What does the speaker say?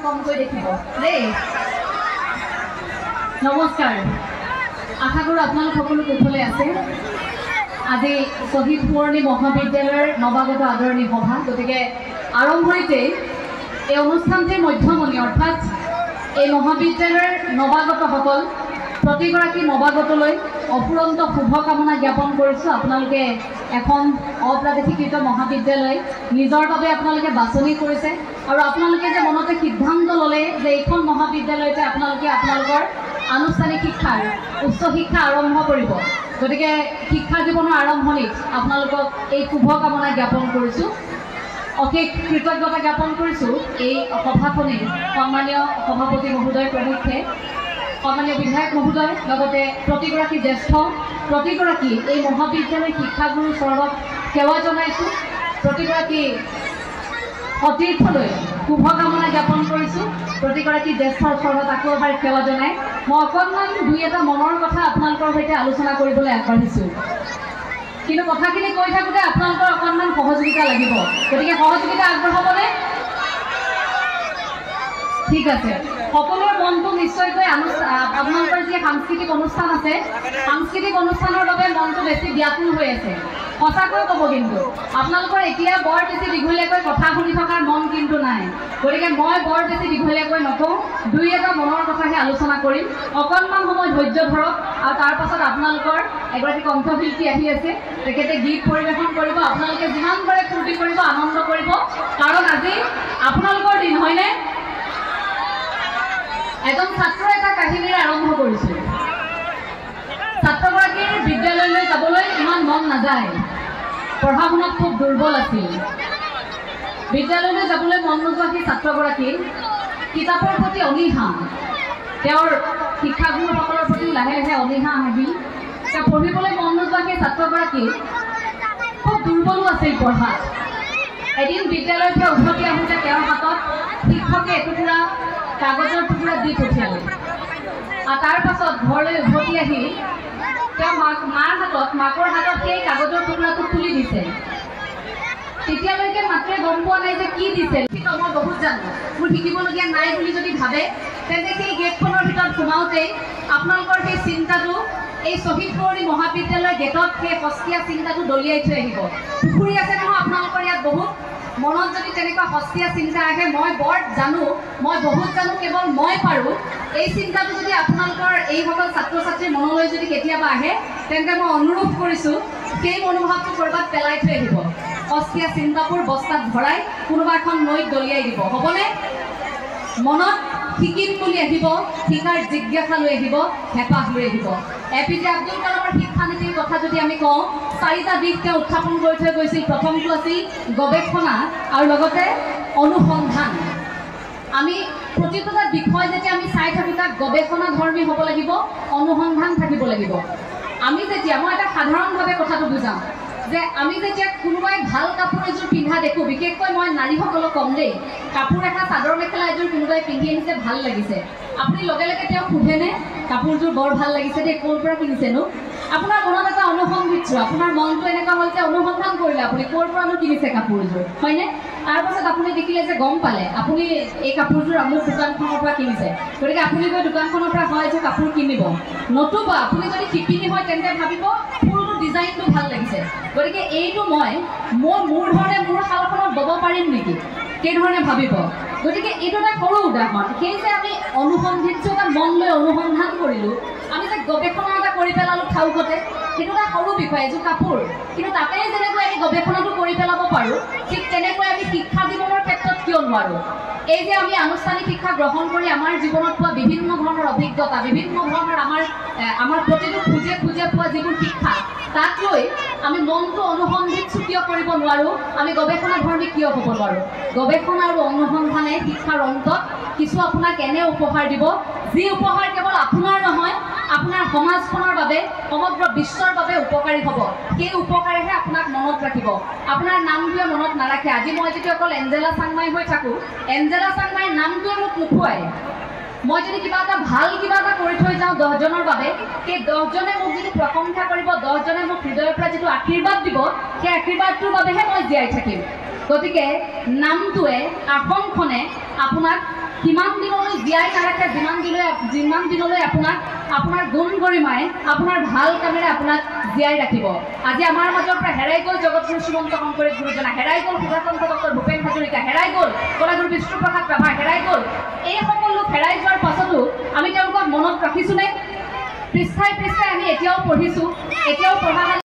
কমকৈ দেখিব দেই। নমস্কাৰ, আশা কৰোঁ আপোনালোক সকলো কুশলে আছে। আজি শ্বহীদ সুৱৰ্ণী মহাবিদ্যালয়ৰ নৱাগত আদৰণি সভা, গতিকে আৰম্ভণিতেই এই অনুষ্ঠানটিৰ মধ্যমণি অৰ্থাৎ এই মহাবিদ্যালয়ৰ নৱাগতসকল প্ৰতিগৰাকী নৱাগতলৈ অফুৰন্ত শুভকামনা জ্ঞাপন কৰিছোঁ। আপোনালোকে এখন অপ্ৰাদেশিকৃত মহাবিদ্যালয় নিজৰ বাবে আপোনালোকে বাছনি কৰিছে আৰু আপোনালোকে যে মনতে সিদ্ধান্ত ল'লে যে এইখন মহাবিদ্যালয়তে আপোনালোকে আপোনালোকৰ আনুষ্ঠানিক শিক্ষাৰ উচ্চ শিক্ষা আৰম্ভ কৰিব, গতিকে শিক্ষা জীৱনৰ আৰম্ভণিত আপোনালোকক এই শুভকামনা জ্ঞাপন কৰিছোঁ। অশেষ কৃতজ্ঞতা জ্ঞাপন কৰিছোঁ এই সভাখনিৰ সন্মানীয় সভাপতি মহোদয় প্ৰমুখ্যে, সন্মানীয় বিধায়ক মহোদয়, লগতে প্ৰতিগৰাকী জ্যেষ্ঠ প্ৰতিগৰাকী এই মহাবিদ্যালয়ৰ শিক্ষাগুৰুৰ চৰণত সেৱা জনাইছোঁ। প্ৰতিগৰাকী সতীৰ্থলৈ শুভকামনা জ্ঞাপন কৰিছোঁ। প্ৰতিগৰাকী জ্যেষ্ঠৰ চৰণত আকৌ এবাৰ সেৱা জনাই মই অকণমান দুই এটা মনৰ কথা আপোনালোকৰ সৈতে আলোচনা কৰিবলৈ আগবাঢ়িছোঁ। কিন্তু কথাখিনি কৈ থাকোঁতে আপোনালোকৰ অকণমান সহযোগিতা লাগিব, গতিকে সহযোগিতা আগবঢ়াবনে? ঠিক আছে, সকলোৰে মনটো নিশ্চয়কৈ আপোনালোকৰ যি সাংস্কৃতিক অনুষ্ঠান আছে, সাংস্কৃতিক অনুষ্ঠানৰ বাবে মনটো বেছি ব্যাকুল হৈ আছে। সঁচাকৈ ক'ব, কিন্তু আপোনালোকৰ এতিয়া বৰ বেছি দীঘলীয়াকৈ কথা শুনি থকাৰ মন কিন্তু নাই, গতিকে মই বৰ বেছি দীঘলীয়াকৈ নকওঁ, দুই এটা মনৰ কথাহে আলোচনা কৰিম। অকণমান সময় ধৈৰ্য ধৰক আৰু তাৰ পাছত আপোনালোকৰ এগৰাকী কণ্ঠশিল্পী আহি আছে, তেখেতে গীত পৰিৱেশন কৰিব। আপোনালোকে যিমান পাৰে ফূৰ্তি কৰিব, আনন্দ কৰিব, কাৰণ আজি আপোনালোকৰ দিন, হয়নে? এজন ছাত্ৰৰ এটা কাহিনীৰে আৰম্ভ কৰিছোঁ। ছাত্ৰগৰাকীৰ বিদ্যালয়লৈ যাবলৈ ইমান মন নাযায়, পঢ়া শুনাত খুব দুৰ্বল আছিল। বিদ্যালয়লৈ যাবলৈ মন নোযোৱা সেই ছাত্ৰগৰাকীৰ কিতাপৰ প্ৰতি অনীহা, তেওঁৰ শিক্ষাগুৰুসকলৰ প্ৰতিও লাহে লাহে অনীহা আহিল। তেওঁ পঢ়িবলৈ মন নোযোৱা সেই ছাত্ৰগৰাকী খুব দুৰ্বলো আছিল পঢ়াত। এদিন বিদ্যালয়ৰ পৰা উভতি আহোঁতে তেওঁৰ হাতত শিক্ষকে এটুকুৰা কাগজৰ টুকুৰা দি পঠিয়ালে আৰু তাৰ পাছত ঘৰলৈ উভতি আহি তেওঁ মাকৰ হাতত সেই কাগজৰ টুকুৰাটো তুলি দিছে। তেতিয়ালৈকে মাকে গম পোৱা নাই যে কি দিছে। মই বহুত জানো, মোৰ শিকিবলগীয়া নাই বুলি যদি ভাবে, তেন্তে সেই গেটখনৰ ভিতৰত সোমাওঁতেই আপোনালোকৰ সেই চিন্তাটো এই শ্বহীদ সুৱৰ্ণী মহাবিদ্যালয়ৰ গেটত সেই সস্তীয়া চিন্তাটো দলিয়াই থৈ আহিব। পুখুৰী আছে নহয় আপোনালোকৰ ইয়াত বহুত, মনত যদি তেনেকুৱা সস্তীয়া চিন্তা আহে, মই বৰ জানো, মই বহুত জানো, কেৱল মই পাৰোঁ, এই চিন্তাটো যদি আপোনালোকৰ এইসকল ছাত্ৰ ছাত্ৰীৰ মনলৈ যদি কেতিয়াবা আহে, তেন্তে মই অনুৰোধ কৰিছোঁ সেই মনোভাৱটো ক'ৰবাত পেলাই থৈ আহিব। সস্তীয়া চিন্তাবোৰ বস্তাত ভৰাই কোনোবা এখন নৈত দলিয়াই দিব, হ'বনে? মনত শিকিম বুলি আহিব, শিকাৰ জিজ্ঞাসা লৈ আহিব, হেঁপাহ লৈ আহিব। APJ আব্দুল কালামৰ শিক্ষানীতিৰ কথা যদি আমি কওঁ, চাৰিটা দিশ তেওঁ উত্থাপন কৰি থৈ গৈছিল। প্ৰথমটো আছিল গৱেষণা আৰু লগতে অনুসন্ধান। আমি প্ৰতিটো বিষয় যেতিয়া আমি চাই থাকোঁ, তাক গৱেষণাধৰ্মী হ'ব লাগিব, অনুসন্ধান থাকিব লাগিব। আমি যেতিয়া, মই এটা সাধাৰণভাৱে কথাটো বুজাওঁ যে আমি যেতিয়া কোনোবাই ভাল কাপোৰ এযোৰ পিন্ধা দেখোঁ, বিশেষকৈ মই নাৰীসকলক কম দেই, কাপোৰ এটা চাদৰ মেখেলা এযোৰ কোনোবাই পিন্ধি আনিছে, ভাল লাগিছে, আপুনি লগে লগে তেওঁক সোধেনে কাপোৰযোৰ বৰ ভাল লাগিছে দেই, ক'ৰ পৰা কিনিছেনো? আপোনাৰ মনত এটা অনুসন্ধিৎসু, আপোনাৰ মনটো এনেকুৱা হ'ল যে অনুসন্ধান কৰিলে আপুনি ক'ৰ পৰানো কিনিছে কাপোৰযোৰ, হয়নে? তাৰপাছত আপুনি দেখিলে যে গম পালে আপুনি এই কাপোৰযোৰ আমুক দোকানখনৰ পৰা কিনিছে, গতিকে আপুনি গৈ দোকানখনৰ পৰা হয় যে কাপোৰ কিনিব। নতুবা আপুনি যদি শিপিনী হয়, তেন্তে ভাবিব ফুলটো ডিজাইনটো ভাল লাগিছে, গতিকে এইটো মই মোৰ ধৰণে মোৰ শালখনত বব পাৰিম নেকি, সেইধৰণে ভাবিব। গতিকে এইটো এটা সৰু উদাহৰণ। সেই যে আমি অনুসন্ধিৎসু এটা মন লৈ অনুসন্ধান কৰিলোঁ, আমি যে গৱেষণা এটা কৰি পেলালোঁ ঠাউকতে, সেইটো এটা সৰু বিষয়, এযোৰ কাপোৰ। কিন্তু তাতেই যেনেকৈ আমি গৱেষণাটো কৰি পেলাব পাৰোঁ, ঠিক তেনেকৈ আমি শিক্ষা জীৱনৰ ক্ষেত্ৰত কিয় নোৱাৰোঁ? এই যে আমি আনুষ্ঠানিক শিক্ষা গ্ৰহণ কৰি আমাৰ জীৱনত পোৱা বিভিন্ন ধৰণৰ অভিজ্ঞতা, বিভিন্ন ধৰণৰ আমাৰ প্ৰতিটো খোজে খোজে পোৱা যিবোৰ শিক্ষা, তাক লৈ আমি মনটো অনুসন্ধিৎসু কিয় কৰিব নোৱাৰোঁ? আমি গৱেষণাধৰ্মী কিয় হ'ব নোৱাৰোঁ? গৱেষণা আৰু অনুসন্ধানে শিক্ষাৰ অন্তত কিছু আপোনাক এনে উপহাৰ দিব, যি উপহাৰ কেৱল আপোনাৰ নহয়, আপোনাৰ সমাজখনৰ বাবে, সমগ্ৰ বিশ্বৰ বাবে উপকাৰী হ'ব। সেই উপকাৰেহে আপোনাক মনত ৰাখিব, আপোনাৰ নামটোৱে মনত নাৰাখে। আজি মই যদি অকল এঞ্জেলা চাংমাই হৈ থাকোঁ, এঞ্জেলা চাংমাইৰ নামটোৱে মোক নোখোৱায়। মই যদি কিবা এটা ভাল কিবা এটা কৰি থৈ যাওঁ 10জনৰ বাবে, সেই 10জনে মোক যদি প্ৰশংসা কৰিব, 10জনে মোক হৃদয়ৰ পৰা যিটো আশীৰ্বাদ দিব, সেই আশীৰ্বাদটোৰ বাবেহে মই জীয়াই থাকিম। গতিকে নামটোৱে, আসনখনে আপোনাক কিমান দিনলৈ জীয়াই নাৰাখে, যিমান দিনলৈ আপোনাৰ গুণ গৰিমাই আপোনাৰ ভাল কামেৰে আপোনাক জীয়াই ৰাখিব। আজি আমাৰ মাজৰ পৰা হেৰাই গ'ল জগতগুৰু শ্ৰীমন্ত শংকৰদেৱ গুৰুজনা, হেৰাই গ'ল সুধাকণ্ঠ ডক্টৰ ভূপেন হাজৰিকা, হেৰাই গ'ল কলাগুৰু বিষ্ণুপ্ৰসাদ ৰাভা, হেৰাই গ'ল। এই সকলো লোক হেৰাই যোৱাৰ পাছতো আমি তেওঁলোকক মনত ৰাখিছোঁনে? পৃষ্ঠাই পৃষ্ঠাই আমি এতিয়াও পঢ়িছোঁ, এতিয়াও পঢ়া